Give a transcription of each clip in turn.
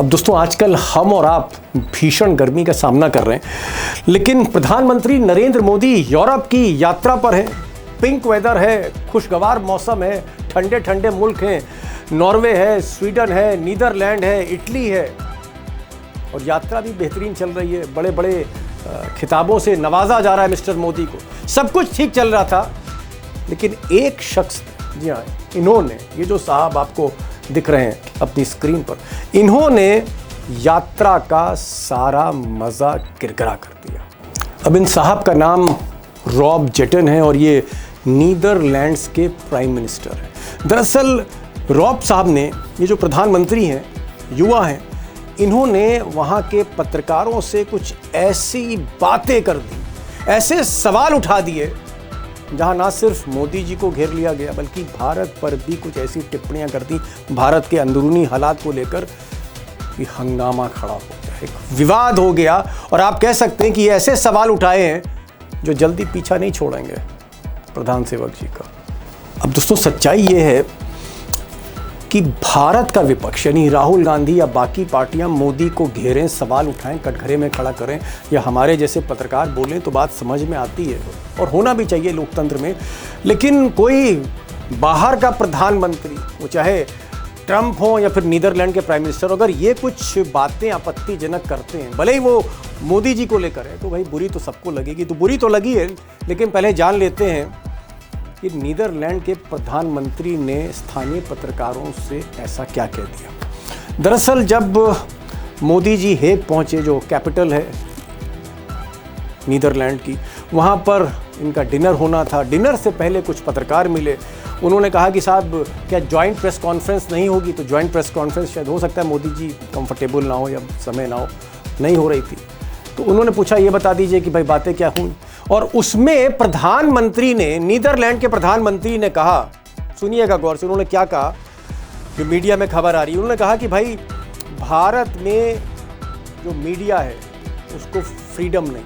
अब दोस्तों आजकल हम और आप भीषण गर्मी का सामना कर रहे हैं, लेकिन प्रधानमंत्री नरेंद्र मोदी यूरोप की यात्रा पर हैं। पिंक वेदर है, खुशगवार मौसम है, ठंडे ठंडे मुल्क हैं, नॉर्वे है, स्वीडन है, नीदरलैंड है, इटली है और यात्रा भी बेहतरीन चल रही है। बड़े बड़े खिताबों से नवाजा जा रहा है मिस्टर मोदी को। सब कुछ ठीक चल रहा था, लेकिन एक शख्स, जी हाँ, इन्होंने, ये जो साहब आपको दिख रहे हैं अपनी स्क्रीन पर, इन्होंने यात्रा का सारा मज़ा किरकिरा कर दिया। अब इन साहब का नाम रॉब जेटन है और ये नीदरलैंड्स के प्राइम मिनिस्टर हैं। दरअसल रॉब साहब ने, ये जो प्रधानमंत्री हैं, युवा हैं, इन्होंने वहाँ के पत्रकारों से कुछ ऐसी बातें कर दी, ऐसे सवाल उठा दिए, जहाँ ना सिर्फ मोदी जी को घेर लिया गया बल्कि भारत पर भी कुछ ऐसी टिप्पणियां कर दी भारत के अंदरूनी हालात को लेकर कि हंगामा खड़ा हो गया, एक विवाद हो गया। और आप कह सकते हैं कि ये ऐसे सवाल उठाए हैं जो जल्दी पीछा नहीं छोड़ेंगे प्रधान सेवक जी का। अब दोस्तों सच्चाई ये है कि भारत का विपक्ष यानी राहुल गांधी या बाकी पार्टियां मोदी को घेरें, सवाल उठाएं, कटघरे में खड़ा करें या हमारे जैसे पत्रकार बोलें तो बात समझ में आती है और होना भी चाहिए लोकतंत्र में। लेकिन कोई बाहर का प्रधानमंत्री, वो चाहे ट्रंप हो या फिर नीदरलैंड के प्राइम मिनिस्टर, अगर ये कुछ बातें आपत्तिजनक करते हैं, भले ही वो मोदी जी को लेकर है, तो भाई बुरी तो सबको लगेगी। तो बुरी तो लगी है, लेकिन पहले जान लेते हैं कि नीदरलैंड के प्रधानमंत्री ने स्थानीय पत्रकारों से ऐसा क्या कह दिया। दरअसल जब मोदी जी हेग पहुंचे, जो कैपिटल है नीदरलैंड की, वहां पर इनका डिनर होना था। डिनर से पहले कुछ पत्रकार मिले, उन्होंने कहा कि साहब क्या जॉइंट प्रेस कॉन्फ्रेंस नहीं होगी। तो जॉइंट प्रेस कॉन्फ्रेंस शायद हो सकता है मोदी जी कंफर्टेबल ना हो या समय ना हो, नहीं हो रही थी। तो उन्होंने पूछा ये बता दीजिए कि भाई बातें क्या हुई। और उसमें प्रधानमंत्री ने, नीदरलैंड के प्रधानमंत्री ने कहा, सुनिएगा गौर से, उन्होंने क्या कहा, जो मीडिया में खबर आ रही है। उन्होंने कहा कि भाई भारत में जो मीडिया है उसको फ्रीडम नहीं,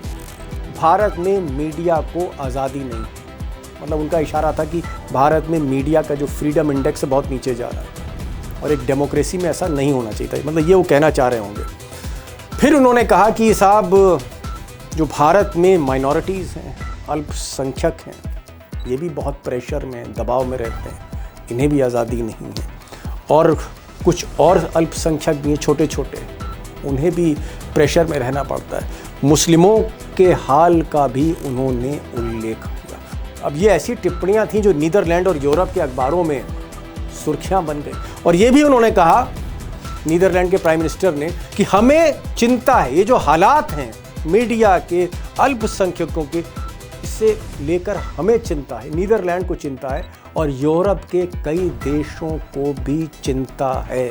भारत में मीडिया को आज़ादी नहीं। मतलब उनका इशारा था कि भारत में मीडिया का जो फ्रीडम इंडेक्स है बहुत नीचे जा रहा है और एक डेमोक्रेसी में ऐसा नहीं होना चाहिए था। मतलब ये वो कहना चाह रहे होंगे। फिर उन्होंने कहा कि साहब जो भारत में माइनॉरिटीज़ हैं, अल्पसंख्यक हैं, ये भी बहुत प्रेशर में, दबाव में रहते हैं, इन्हें भी आज़ादी नहीं है। और कुछ और अल्पसंख्यक भी हैं, छोटे छोटे, उन्हें भी प्रेशर में रहना पड़ता है। मुस्लिमों के हाल का भी उन्होंने उल्लेख किया। अब ये ऐसी टिप्पणियां थीं जो नीदरलैंड और यूरोप के अखबारों में सुर्खियां बन गई। और ये भी उन्होंने कहा, नीदरलैंड के प्राइम मिनिस्टर ने, कि हमें चिंता है, ये जो हालात हैं मीडिया के, अल्पसंख्यकों के, इससे लेकर हमें चिंता है, नीदरलैंड को चिंता है और यूरोप के कई देशों को भी चिंता है।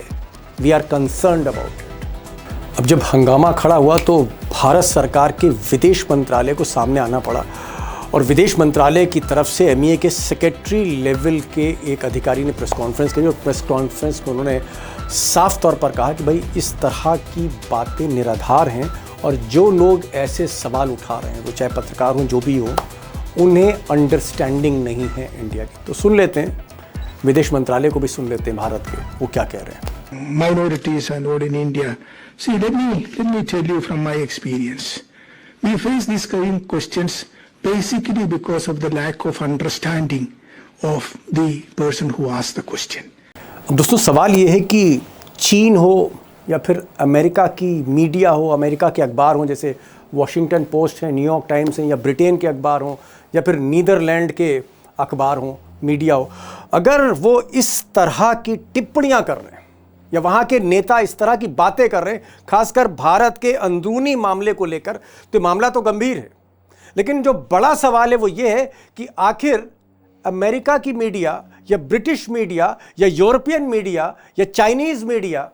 We are concerned about it. अब जब हंगामा खड़ा हुआ तो भारत सरकार के विदेश मंत्रालय को सामने आना पड़ा और विदेश मंत्रालय की तरफ से एमईए के सेक्रेटरी लेवल के एक अधिकारी ने प्रेस कॉन्फ्रेंस की। प्रेस कॉन्फ्रेंस में उन्होंने साफ तौर पर कहा कि भाई इस तरह की बातें निराधार हैं और जो लोग ऐसे सवाल उठा रहे हैं, वो चाहे पत्रकार हों, जो भी हों, उन्हें अंडरस्टैंडिंग नहीं है इंडिया की। तो सुन लेते हैं, विदेश मंत्रालय को भी सुन लेते हैं भारत के, वो क्या कह रहे हैं। Minorities and all in India. See, let me tell you from my experience. We face these kind of questions basically because of the lack of understanding of the person who asked the question. अब दोस्तों सवाल ये है कि चीन हो या फिर अमेरिका की मीडिया हो, अमेरिका के अखबार हों, जैसे वॉशिंगटन पोस्ट है, न्यूयॉर्क टाइम्स है, या ब्रिटेन के अखबार हों, या फिर नीदरलैंड के अखबार हों, मीडिया हो, अगर वो इस तरह की टिप्पणियां कर रहे हैं या वहाँ के नेता इस तरह की बातें कर रहे हैं, खासकर भारत के अंदरूनी मामले को लेकर, तो मामला तो गंभीर है। लेकिन जो बड़ा सवाल है वो ये है कि आखिर अमेरिका की मीडिया या ब्रिटिश मीडिया या यूरोपियन मीडिया या चाइनीज़ मीडिया,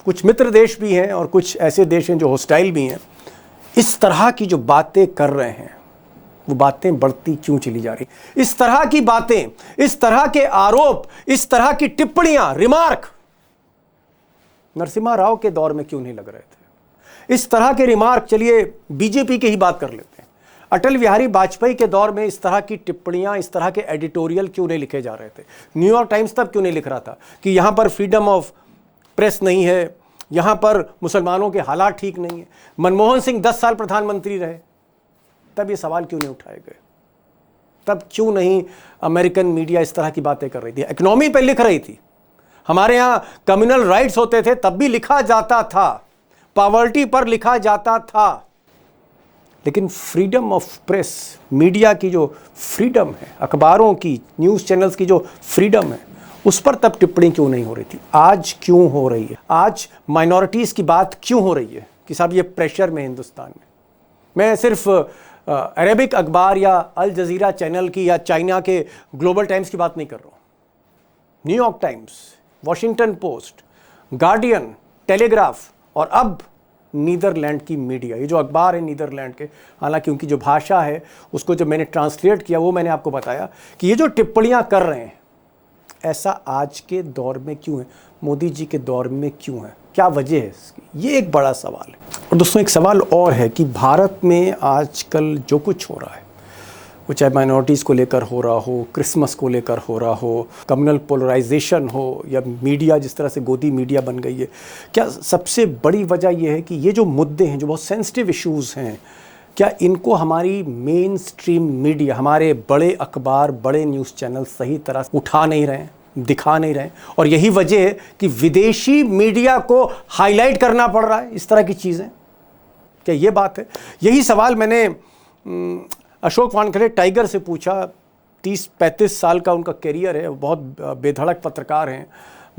कुछ मित्र देश भी हैं और कुछ ऐसे देश हैं जो हॉस्टाइल भी हैं, इस तरह की जो बातें कर रहे हैं वो बातें बढ़ती क्यों चली जा रही। इस तरह की बातें, इस तरह के आरोप, इस तरह की टिप्पणियां, रिमार्क नरसिम्हा राव के दौर में क्यों नहीं लग रहे थे। इस तरह के रिमार्क, चलिए बीजेपी की ही बात कर लेते हैं, अटल बिहारी वाजपेयी के दौर में इस तरह की टिप्पणियां, इस तरह के एडिटोरियल क्यों नहीं लिखे जा रहे थे। न्यूयॉर्क टाइम्स तब क्यों नहीं लिख रहा था कि यहां पर फ्रीडम ऑफ प्रेस नहीं है, यहाँ पर मुसलमानों के हालात ठीक नहीं है। मनमोहन सिंह 10 साल प्रधानमंत्री रहे, तब ये सवाल क्यों नहीं उठाए गए? तब क्यों नहीं अमेरिकन मीडिया इस तरह की बातें कर रही थी? इकोनॉमी पे लिख रही थी। हमारे यहाँ कम्युनल राइट्स होते थे, तब भी लिखा जाता था, पॉवर्टी पर लिखा जाता था। लेकिन फ्रीडम ऑफ प्रेस, मीडिया की जो फ्रीडम है, अखबारों की, न्यूज़ चैनल्स की जो फ्रीडम है, उस पर तब टिप्पणी क्यों नहीं हो रही थी? आज क्यों हो रही है? आज माइनॉरिटीज़ की बात क्यों हो रही है कि साहब ये प्रेशर में हिंदुस्तान में? मैं सिर्फ अरेबिक अखबार या अल जजीरा चैनल की या चाइना के ग्लोबल टाइम्स की बात नहीं कर रहा हूँ। New York times, Washington post, guardian, telegraph और अब नीदरलैंड की मीडिया, ये जो अखबार है नीदरलैंड के, हालांकि उनकी जो भाषा है उसको जब मैंने ट्रांसलेट किया वो मैंने आपको बताया कि ये जो टिप्पणियां कर रहे हैं, ऐसा आज के दौर में क्यों है? मोदी जी के दौर में क्यों है? क्या वजह है इसकी? ये एक बड़ा सवाल है। और दोस्तों एक सवाल और है कि भारत में आजकल जो कुछ हो रहा है, वो चाहे माइनॉरिटीज़ को लेकर हो रहा हो, क्रिसमस को लेकर हो रहा हो, कम्युनल पोलराइजेशन हो, या मीडिया जिस तरह से गोदी मीडिया बन गई है, क्या सबसे बड़ी वजह यह है कि ये जो मुद्दे हैं, जो बहुत सेंसिटिव इश्यूज़ हैं, क्या इनको हमारी मेन स्ट्रीम मीडिया, हमारे बड़े अखबार, बड़े न्यूज़ चैनल सही तरह से उठा नहीं रहे हैं, दिखा नहीं रहे? और यही वजह है कि विदेशी मीडिया को हाईलाइट करना पड़ रहा है इस तरह की चीज़ें? क्या ये बात है? यही सवाल मैंने अशोक वानखेड़े टाइगर से पूछा। 30-35 साल का उनका करियर है, बहुत बेधड़क पत्रकार हैं,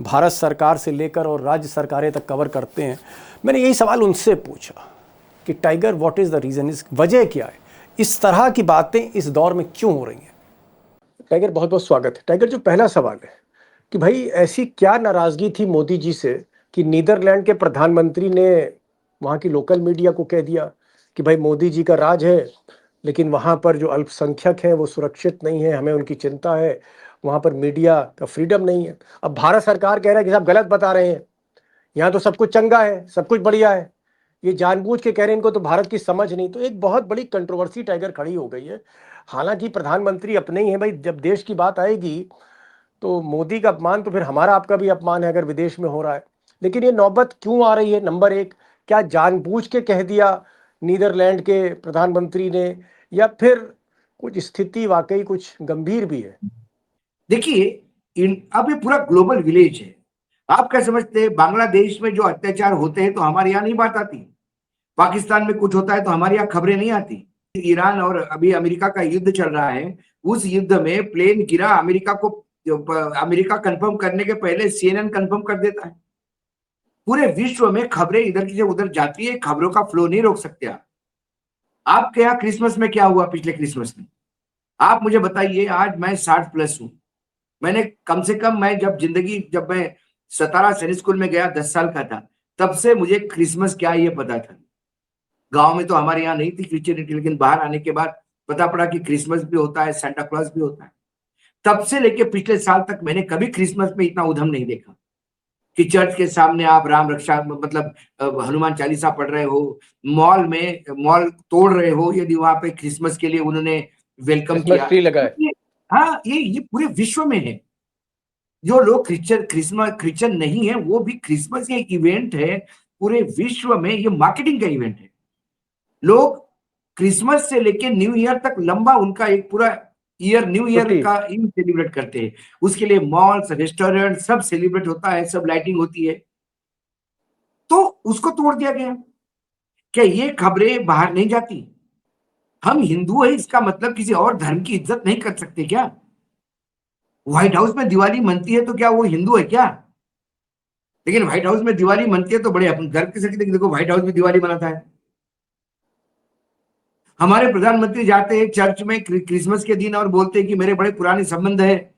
भारत सरकार से लेकर और राज्य सरकारें तक कवर करते हैं। मैंने यही सवाल उनसे पूछा कि tiger, what is the reason, इस वजह क्या है, इस तरह की बातें इस दौर में क्यों हो रही हैं? टाइगर, बहुत बहुत स्वागत है। टाइगर, जो पहला सवाल है कि भाई ऐसी क्या नाराज़गी थी मोदी जी से कि नीदरलैंड के प्रधानमंत्री ने वहाँ की लोकल मीडिया को कह दिया कि भाई मोदी जी का राज है, लेकिन वहाँ पर जो अल्पसंख्यक हैं वो सुरक्षित नहीं है, हमें उनकी चिंता है, वहाँ पर मीडिया का फ्रीडम नहीं है। अब भारत सरकार कह रहा है कि साहब गलत बता रहे हैं, यहाँ तो सब कुछ चंगा है, सब कुछ बढ़िया है, ये जानबूझ के कह रहे हैं, इनको तो भारत की समझ नहीं। तो एक बहुत बड़ी कंट्रोवर्सी टाइगर खड़ी हो गई है। हालांकि प्रधानमंत्री अपने ही हैं भाई, जब देश की बात आएगी तो मोदी का अपमान तो फिर हमारा आपका भी अपमान है अगर विदेश में हो रहा है। लेकिन ये नौबत क्यों आ रही है? नंबर एक, क्या जानबूझ के कह दिया नीदरलैंड के प्रधानमंत्री ने, या फिर कुछ स्थिति वाकई कुछ गंभीर भी है? देखिए, अब ये पूरा ग्लोबल विलेज है। आप क्या समझते हैं, बांग्लादेश में जो अत्याचार होते हैं तो हमारे यहाँ नहीं बात आती? पाकिस्तान में कुछ होता है तो हमारे यहाँ खबरें नहीं आती? ईरान और अभी अमेरिका का युद्ध चल रहा है, उस युद्ध में प्लेन गिरा, अमेरिका कंफर्म करने के पहले CNN कंफर्म कर देता है। पूरे विश्व में खबरें इधर की जब उधर जाती है, खबरों का फ्लो नहीं रोक सकते आप। आपके यहाँ क्रिसमस में क्या हुआ? पिछले क्रिसमस में आप मुझे बताइए। आज मैं 60+ हूं। मैंने कम से कम, जब मैं सतारा सैनिक स्कूल में गया, 10 साल का था, तब से मुझे क्रिसमस क्या है ये पता था। गांव में तो हमारे यहाँ नहीं थी क्रिश्चियनिटी, लेकिन बाहर आने के बाद पता पड़ा कि क्रिसमस भी होता है, सांता क्लॉज भी होता है। तब से लेके पिछले साल तक मैंने कभी क्रिसमस में इतना उधम नहीं देखा कि चर्च के सामने आप राम रक्षा, मतलब हनुमान चालीसा पढ़ रहे हो, मॉल तोड़ रहे हो यदि वहां पे क्रिसमस के लिए उन्होंने वेलकम किया। ट्री लगाए। हाँ, ये पूरे विश्व में है। जो लोग क्रिश्चियन नहीं है, वो भी क्रिसमस एक इवेंट है, पूरे विश्व में ये मार्केटिंग का इवेंट है। लोग क्रिसमस से लेके न्यू ईयर तक लंबा उनका एक पूरा न्यू ईयर का ईव सेलिब्रेट करते हैं। उसके लिए मॉल्स, रेस्टोरेंट सब सेलिब्रेट होता है, सब लाइटिंग होती है। तो उसको तोड़ दिया गया। क्या ये खबरें बाहर नहीं जाती? हम हिंदू है, इसका मतलब किसी और धर्म की इज्जत नहीं कर सकते क्या? व्हाइट हाउस में दिवाली मनती है तो क्या वो हिंदू है क्या? लेकिन व्हाइट हाउस में दिवाली मनती है तो बड़े अपन गर्व के साथ देखो व्हाइट हाउस में दिवाली मनाता है। हमारे प्रधानमंत्री जाते हैं चर्च में क्रिसमस के दिन और बोलते हैं कि मेरे बड़े पुराने संबंध है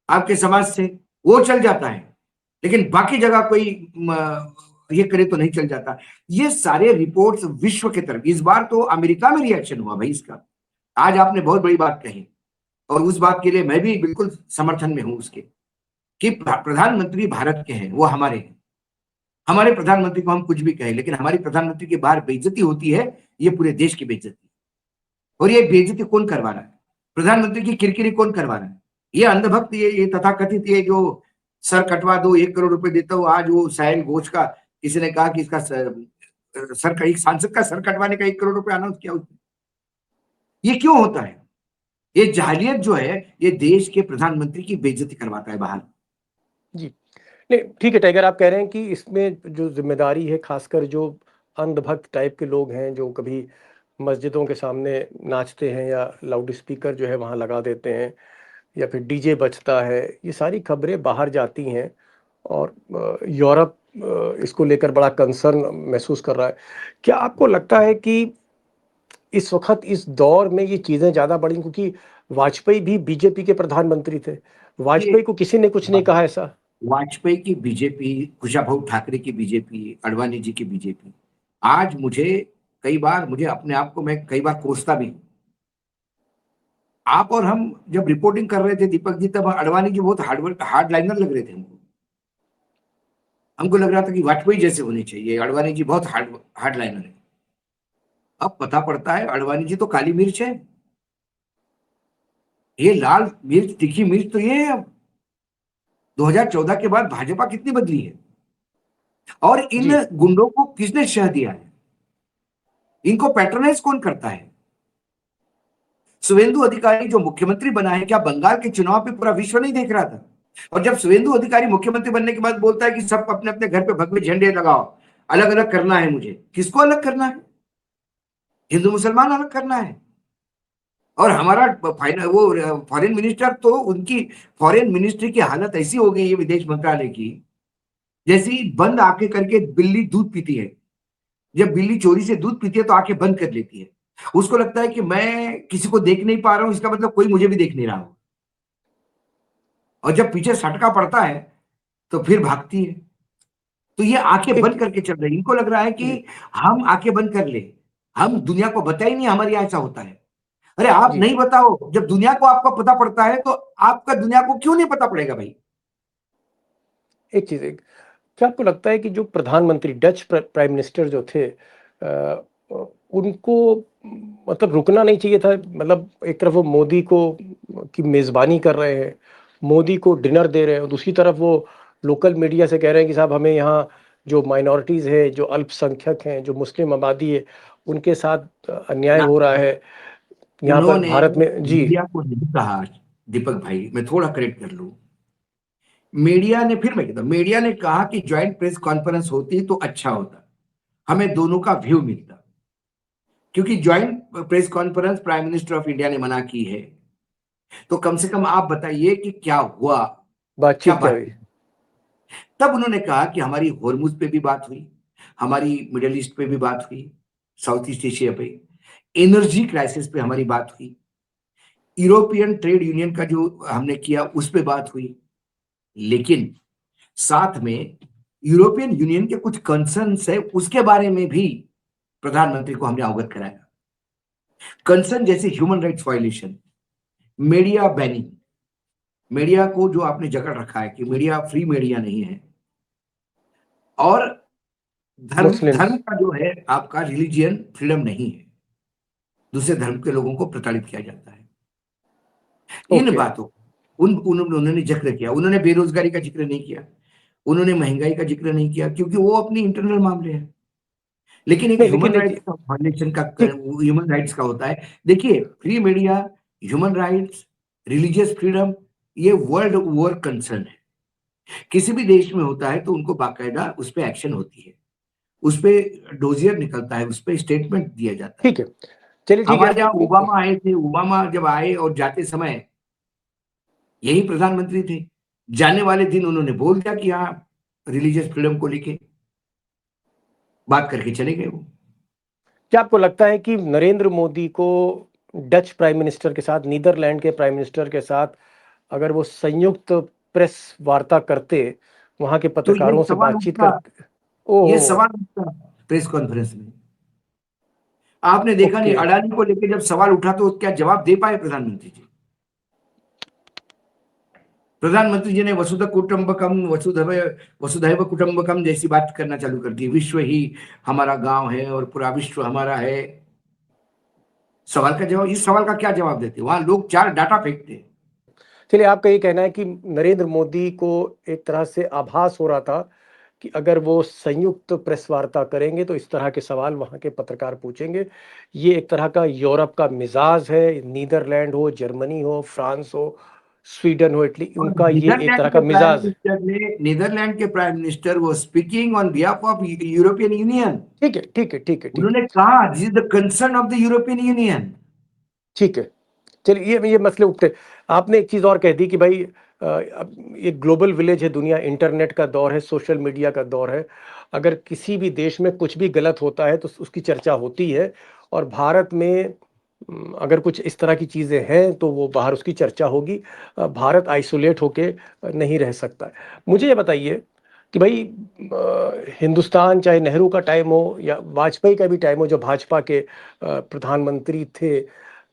आपके समाज से, वो चल जाता है। लेकिन बाकी जगह कोई ये करे तो नहीं चल जाता। ये सारे रिपोर्ट्स विश्व के तरफ। इस बार तो अमेरिका में रिएक्शन हुआ भाई इसका। आज आपने बहुत बड़ी बात कही और उस बात के लिए मैं भी बिल्कुल समर्थन में हूं उसके, कि प्रधानमंत्री भारत के हैं, वो हमारे हैं। हमारे प्रधानमंत्री को हम कुछ भी कहें, लेकिन हमारी प्रधानमंत्री के बाहर बेइज्जती होती है, ये पूरे देश की बेइज्जती। और ये बेइज्जती कौन करवा रहा है? प्रधानमंत्री की किरकिरी कौन करवा रहा है? ये अंधभक्त, ये तथाकथित, ये जो सर कटवा दो 1 करोड़ रुपए देता हूं, आज वो साहिल घोष का किसी ने कहा कि इसका सर एक सांसद का सर कटवाने का 1 करोड़ रुपए अनाउंस किया उसने। ये क्यों होता है? ये जाहिलियत जो है, ये देश के प्रधानमंत्री की बेइज्जती करवाता है बाहर। जी। नहीं, ठीक है टाइगर, आप कह रहे हैं कि इसमें जो ज़िम्मेदारी है, ख़ासकर जो अंधभक्त टाइप के लोग हैं, जो कभी मस्जिदों के सामने नाचते हैं या लाउड स्पीकर जो है वहाँ लगा देते हैं या फिर डीजे बजता है, ये सारी खबरें बाहर जाती हैं और यूरोप इसको लेकर बड़ा कंसर्न महसूस कर रहा है। क्या आपको लगता है कि इस वक़्त इस दौर में ये चीज़ें ज़्यादा बढ़ी, क्योंकि वाजपेयी भी बीजेपी के प्रधानमंत्री थे। ये वाजपेयी को किसी ने कुछ नहीं कहा ऐसा? वाजपेयी की बीजेपी, कुशाभाऊ ठाकरे की बीजेपी, अडवाणी जी की बीजेपी, आज मुझे अपने आप को मैं कई बार कोसता भी हूं। आप और हम जब रिपोर्टिंग कर रहे थे दीपक जी, तब अडवाणी जी बहुत हार्ड लाइनर लग रहे थे हमको। हमको लग रहा था कि वाजपेयी जैसे होने चाहिए, अडवाणी जी बहुत हार्ड लाइनर है। अब पता पड़ता है अडवाणी जी तो काली मिर्च है, ये लाल मिर्च, तीखी मिर्च तो ये है। अब 2014 के बाद भाजपा कितनी बदली है, और इन जी, गुंडों को किसने शह दिया है? इनको पैट्रोनाइज कौन करता है? शुभेंदु अधिकारी जो मुख्यमंत्री बना है, क्या बंगाल के चुनाव पे पूरा विश्व नहीं देख रहा था? और जब शुभेंदु अधिकारी मुख्यमंत्री बनने के बाद बोलता है कि सब अपने अपने घर पे भगवे झंडे लगाओ, अलग अलग करना है मुझे, किसको अलग करना है? हिंदू मुसलमान अलग करना है। और हमारा फॉरेन मिनिस्टर तो, उनकी फॉरेन मिनिस्ट्री की हालत ऐसी हो गई है विदेश मंत्रालय की, जैसी बंद आंखें करके बिल्ली दूध पीती है। जब बिल्ली चोरी से दूध पीती है तो आंखें बंद कर लेती है। उसको लगता है कि मैं किसी को देख नहीं पा रहा हूं, इसका मतलब कोई मुझे भी देख नहीं रहा हो। और जब पीछे सटका पड़ता है तो फिर भागती है। तो ये आंखें बंद एक करके चल रही है। इनको लग रहा है कि जी, हम आंखें बंद कर ले, हम दुनिया को बता ही नहीं हमारे यहाँ ऐसा होता है। अरे आप जी, नहीं बताओ, जब दुनिया को आपका पता पड़ता है तो आपका दुनिया को क्यों नहीं पता पड़ेगा भाई? एक चीज़ एक क्या आपको लगता है कि जो प्रधानमंत्री डच प्राइम मिनिस्टर जो थे उनको मतलब रुकना नहीं चाहिए था? मतलब एक तरफ वो मोदी को की मेज़बानी कर रहे हैं, मोदी को डिनर दे रहे हैं और दूसरी तरफ वो लोकल मीडिया से कह रहे हैं कि साहब हमें यहाँ जो माइनॉरिटीज़ है, जो अल्पसंख्यक हैं, जो मुस्लिम आबादी है, उनके साथ अन्याय ना, हो रहा है। यहाँ पर उन्होंने भारत में जी, मीडिया को नहीं कहा। दीपक भाई, मैं थोड़ा करेक्ट कर लूं, मीडिया ने, फिर मैं कहता हूं, मीडिया ने कहा कि ज्वाइंट प्रेस कॉन्फ्रेंस होती तो अच्छा होता, हमें दोनों का व्यू मिलता। क्योंकि joint press conference prime minister of India ने मना की है, तो कम से कम आप बताइए कि क्या हुआ, क्या बातचीत क्या बात हुई? हुई? तब उन्होंने कहा कि हमारी होर्मुज पे भी बात हुई, हमारी मिडिल ईस्ट पे भी बात हुई, साउथ ईस्ट एशिया पे, एनर्जी क्राइसिस पे हमारी बात हुई, यूरोपियन ट्रेड यूनियन का जो हमने किया उस पे बात हुई। लेकिन साथ में यूरोपियन यूनियन के कुछ कंसर्न्स है, उसके बारे में भी प्रधानमंत्री को हमने अवगत कराया। कंसर्न जैसे human rights violation, media banning, media को जो आपने जकड़ रखा है कि मीडिया फ्री मीडिया नहीं है, और धर्म मुस्लिम्स। धर्म का जो है आपका रिलीजियन फ्रीडम नहीं है, दूसरे धर्म के लोगों को प्रताड़ित किया जाता है। In okay. बातों उन्होंने जिक्र किया। उन्होंने बेरोजगारी का जिक्र नहीं किया, उन्होंने महंगाई का जिक्र नहीं किया, क्योंकि वो अपनी इंटरनल मामले हैं। लेकिन एक नहीं ह्यूमन लेकिन राइट्स देखिए, का वायलेशन का, ठीक, ह्यूमन राइट्स का होता है। देखिए, free media, human rights, religious freedom, ये वर्ल्ड ओवर कंसर्न है। किसी भी देश में होता है तो उनको बाकायदा उस पर एक्शन होती है, उस पर डोजियर निकलता है, उस पर स्टेटमेंट दिया जाता है। ठीक है। चलिए ठीक है हमारे आप यहाँ ओबामा आए थे, ओबामा जब आए और जाते समय यही प्रधानमंत्री थे, जाने वाले दिन उन्होंने बोल दिया कि हाँ, रिलीजियस फ्रीडम को लेके बात करके चले गए वो। क्या आपको लगता है कि नरेंद्र मोदी को डच प्राइम मिनिस्टर के साथ, नीदरलैंड के प्राइम मिनिस्टर के साथ अगर वो संयुक्त प्रेस वार्ता करते, वहाँ के तो पत्रकारों से बातचीत करते? ये ओह! सवाल उठता प्रेस कॉन्फ्रेंस में। आपने देखा नहीं, ओके। अडानी को लेकर जब सवाल उठा तो क्या जवाब दे पाए प्रधानमंत्री जी? प्रधानमंत्री जी ने वसुधैव कुटुंबकम, वसुधैव कुटुंबकम जैसी बात करना चालू कर दी, विश्व ही हमारा गांव है और पूरा विश्व हमारा है। सवाल का जवाब, इस सवाल का क्या जवाब देते? वहां लोग चार डाटा फेंकते हैं। चलिए आपका ये कहना है कि नरेंद्र मोदी को एक तरह से आभास हो रहा था कि अगर वो संयुक्त प्रेस वार्ता करेंगे तो इस तरह के सवाल वहाँ के पत्रकार पूछेंगे। ये एक तरह का यूरोप का मिजाज है, नीदरलैंड हो, जर्मनी हो, फ्रांस हो, स्वीडन हो, इटली, और उनका ये एक तरह का मिजाज है। नीदरलैंड के प्राइम मिनिस्टर वो speaking on behalf of European union. ठीक है, ठीक है, ठीक है, ठीक उन्होंने है, कहा this is the concern of the European union. ठीक है। चलिए ये मसले उठते। आपने एक चीज़ और कह दी कि भाई अब ये ग्लोबल विलेज है दुनिया, इंटरनेट का दौर है, सोशल मीडिया का दौर है। अगर किसी भी देश में कुछ भी गलत होता है तो उसकी चर्चा होती है, और भारत में अगर कुछ इस तरह की चीज़ें हैं तो वो बाहर उसकी चर्चा होगी। भारत आइसोलेट होके नहीं रह सकता है। मुझे ये बताइए कि भाई हिंदुस्तान, चाहे नेहरू का टाइम हो या वाजपेयी का भी टाइम हो, जो भाजपा के प्रधानमंत्री थे,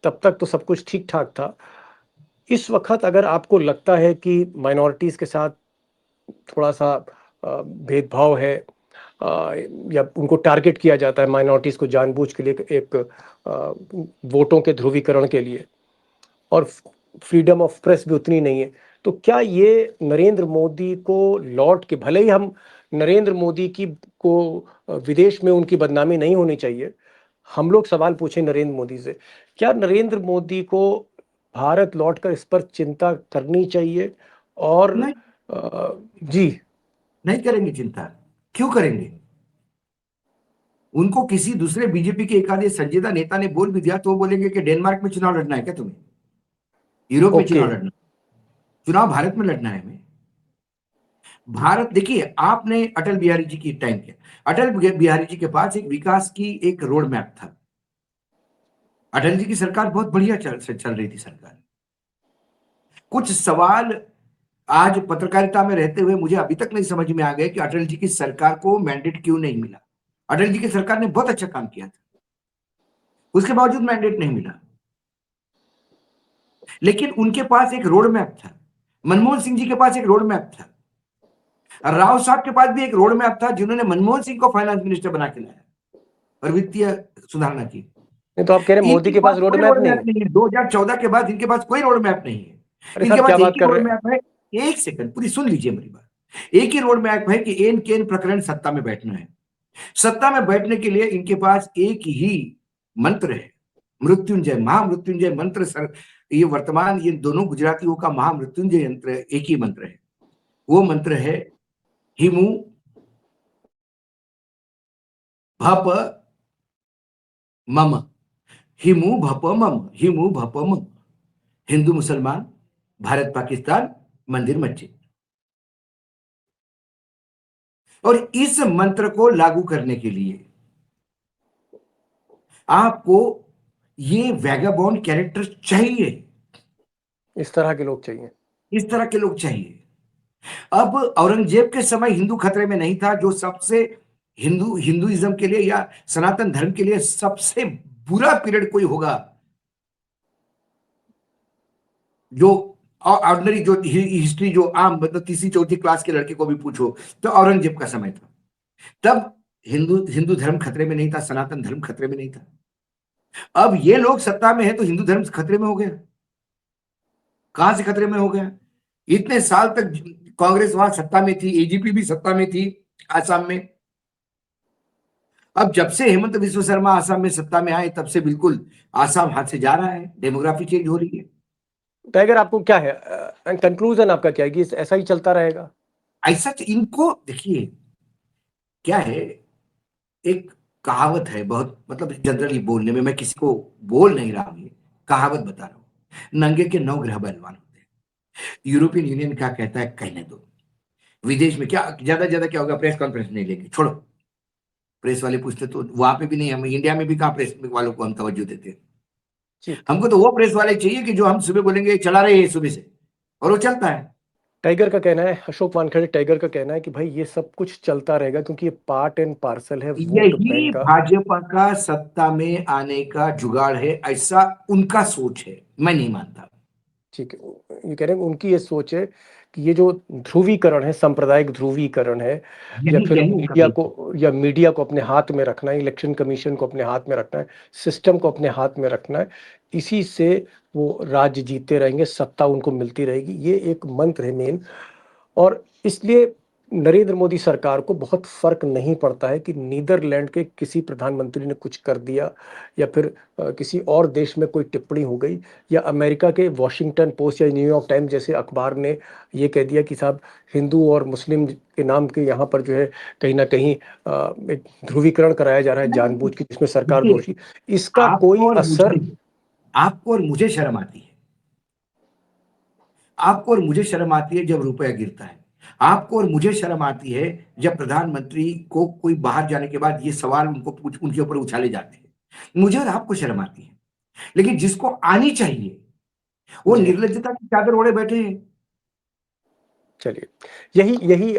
तब तक तो सब कुछ ठीक ठाक था। इस वक्त अगर आपको लगता है कि माइनॉरिटीज़ के साथ थोड़ा सा भेदभाव है, या उनको टारगेट किया जाता है माइनॉरिटीज़ को जानबूझ के लिए, एक वोटों के ध्रुवीकरण के लिए, और फ्रीडम ऑफ प्रेस भी उतनी नहीं है, तो क्या ये नरेंद्र मोदी को लौट के, भले ही हम नरेंद्र मोदी की को विदेश में उनकी बदनामी नहीं होनी चाहिए, हम लोग सवाल पूछें नरेंद्र मोदी से, क्या नरेंद्र मोदी को भारत लौटकर इस पर चिंता करनी चाहिए? और नहीं, जी, नहीं करेंगे चिंता। क्यों करेंगे? उनको किसी दूसरे बीजेपी के एक आधे संजीदा नेता ने बोल भी दिया तो वो बोलेंगे कि डेनमार्क में चुनाव लड़ना है क्या तुम्हें? यूरोप में ओके, चुनाव लड़ना? चुनाव भारत में लड़ना है हमें। भारत, देखिए आपने अटल बिहारी जी की टाइम किया। अटल बिहारी जी के पास एक विकास की एक रोड मैप था। अटल जी की सरकार बहुत बढ़िया चल रही थी सरकार। कुछ सवाल आज पत्रकारिता में रहते हुए मुझे अभी तक नहीं समझ में आ गए कि अटल जी की सरकार को मैंडेट क्यों नहीं मिला। अटल जी की सरकार ने बहुत अच्छा काम किया था, उसके बावजूद मैंडेट नहीं मिला। लेकिन उनके पास एक रोड मैप था। मनमोहन सिंह जी के पास एक रोड मैप था। राव साहब के पास भी एक रोड मैप था, जिन्होंने मनमोहन सिंह को फाइनेंस मिनिस्टर बना के लाया और वित्तीय सुधारणा की। नहीं तो आप कह रहे हैं मोदी इनके के पास पास रोड कोई मैप रोड नहीं मैप है? नहीं है। 2014 के बाद इनके पास कोई रोड मैप नहीं है। अरे इनके साहब, क्या पास एक बात ही कर रोड रहे हैं? मैप है। एक सेकंड, पूरी सुन लीजिए मेरी बात। एक ही रोड मैप है कि एन केन प्रकरण सत्ता में बैठना है। सत्ता में बैठने के लिए इनके पास एक ही मंत्र है, मृत्युंजय, महामृत्युंजय मंत्र। सर, ये वर्तमान ये दोनों गुजरातियों का महामृत्युंजय यंत्र एक ही मंत्र है। वो मंत्र है हिमू भप मम। हिमू भप मम, हिमू भप मम। हिंदू मुसलमान, भारत पाकिस्तान, मंदिर मस्जिद। और इस मंत्र को लागू करने के लिए आपको ये वैगाबॉन्ड कैरेक्टर चाहिए। इस तरह के लोग चाहिए। इस तरह के लोग चाहिए। अब औरंगजेब के समय हिंदू खतरे में नहीं था, जो सबसे हिंदुइज्म के लिए या सनातन धर्म के लिए सबसे बुरा पीरियड कोई होगा, जो ऑर्डिनरी जो हिस्ट्री जो आम मतलब तीसरी चौथी क्लास के लड़के को भी पूछो तो औरंगजेब का समय था। तब हिंदू हिंदू धर्म खतरे में नहीं था, सनातन धर्म खतरे में नहीं था। अब ये लोग सत्ता में है तो हिंदू धर्म खतरे में हो गया। कहां से खतरे में हो गया? इतने साल तक कांग्रेस वहां सत्ता में थी, एजीपी भी सत्ता में थी आसाम में। अब जब से हेमंत विश्व शर्मा आसाम में सत्ता में आए तब से बिल्कुल आसाम हाथ से जा रहा है, डेमोग्राफी चेंज हो रही है। टाइगर, आपको क्या है कंक्लूजन, आपका क्या है कि ऐसा ही चलता रहेगा? ऐसा इनको देखिए क्या है, एक कहावत है बहुत, मतलब जनरली बोलने में, मैं किसी को बोल नहीं रहा हूं, कहावत बता रहा हूं। नंगे के 9 ग्रह बलवान होते हैं। यूरोपियन यूनियन क्या कहता है कहने दो। विदेश में क्या ज्यादा क्या होगा, प्रेस कॉन्फ्रेंस नहीं लेंगे, छोड़ो। प्रेस वाले पूछते तो वहां पे भी नहीं, हम इंडिया में भी कहाँ प्रेस वालों को हम तवज्जो देते हैं। ठीक। हमको तो वो प्रेस वाले चाहिए कि जो हम सुबह बोलेंगे चला रहे हैं सुबह से, और वो चलता है। टाइगर का कहना है, अशोक वानखेड़े टाइगर का कहना है कि भाई ये सब कुछ चलता रहेगा क्योंकि ये पार्ट एंड पार्सल है वोट यही बैंक का। भाजपा का सत्ता में आने का जुगाड़ है, ऐसा उनका सोच है, मैं नहीं मानता। ठीक है, ये कह रहे हैं उनकी ये सोच है कि ये जो ध्रुवीकरण है, सांप्रदायिक ध्रुवीकरण है, या यही फिर यही उनका बेस है। मीडिया को अपने हाथ में रखना है, इलेक्शन कमीशन को अपने हाथ में रखना है, सिस्टम को अपने हाथ में रखना है, इसी से वो राज्य जीतते रहेंगे, सत्ता उनको मिलती रहेगी, ये एक मंत्र है मेन। और इसलिए नरेंद्र मोदी सरकार को बहुत फर्क नहीं पड़ता है कि नीदरलैंड के किसी प्रधानमंत्री ने कुछ कर दिया या फिर किसी और देश में कोई टिप्पणी हो गई या अमेरिका के वॉशिंगटन पोस्ट या न्यूयॉर्क टाइम्स जैसे अखबार ने ये कह दिया कि साहब हिंदू और मुस्लिम के नाम के यहाँ पर जो है कहीं ना कहीं एक ध्रुवीकरण कराया जा रहा है जानबूझ के, जिसमें सरकार देखिए, दोषी। इसका आपको कोई और असर मुझे आपको और मुझे शर्म आती है। आपको और मुझे शर्म आती है जब रुपया गिरता है। आपको और मुझे शर्म आती है जब प्रधानमंत्री को कोई बाहर जाने के बाद ये सवाल उनके ऊपर उछाले जाते हैं। मुझे और आपको शर्म आती है, लेकिन जिसको आनी चाहिए वो जी निर्लज्जता की चादर ओढ़े बैठे हैं। चलिए, यही यही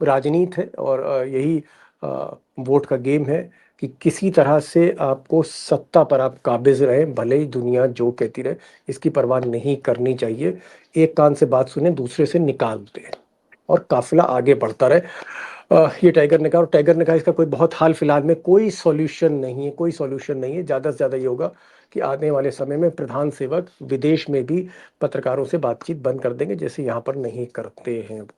राजनीति है और यही वोट का गेम है कि किसी तरह से आपको सत्ता पर आप काबिज रहें, भले ही दुनिया जो कहती रहे, इसकी परवाह नहीं करनी चाहिए। एक कान से बात सुने, दूसरे से निकाल दें और काफिला आगे बढ़ता रहे। ये टाइगर ने कहा, और टाइगर ने कहा इसका कोई बहुत हाल फिलहाल में कोई सॉल्यूशन नहीं है, कोई सॉल्यूशन नहीं है। ज़्यादा से ज़्यादा ये होगा कि आने वाले समय में प्रधान सेवक विदेश में भी पत्रकारों से बातचीत बंद कर देंगे, जैसे यहाँ पर नहीं करते हैं वो।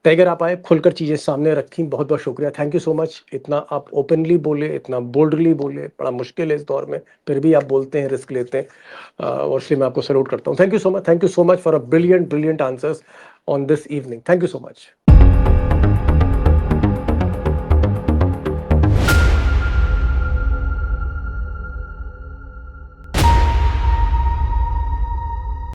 टाइगर आप आए, खुलकर चीज़ें सामने रखी, बहुत बहुत शुक्रिया, थैंक यू सो मच। इतना आप ओपनली बोले, इतना बोल्डली बोले, बड़ा मुश्किल है इस दौर में, फिर भी आप बोलते हैं, रिस्क लेते हैं, और इसलिए मैं आपको सैल्यूट करता हूँ। Thank you so much, thank you so much for a brilliant brilliant answers on this evening. Thank you so much.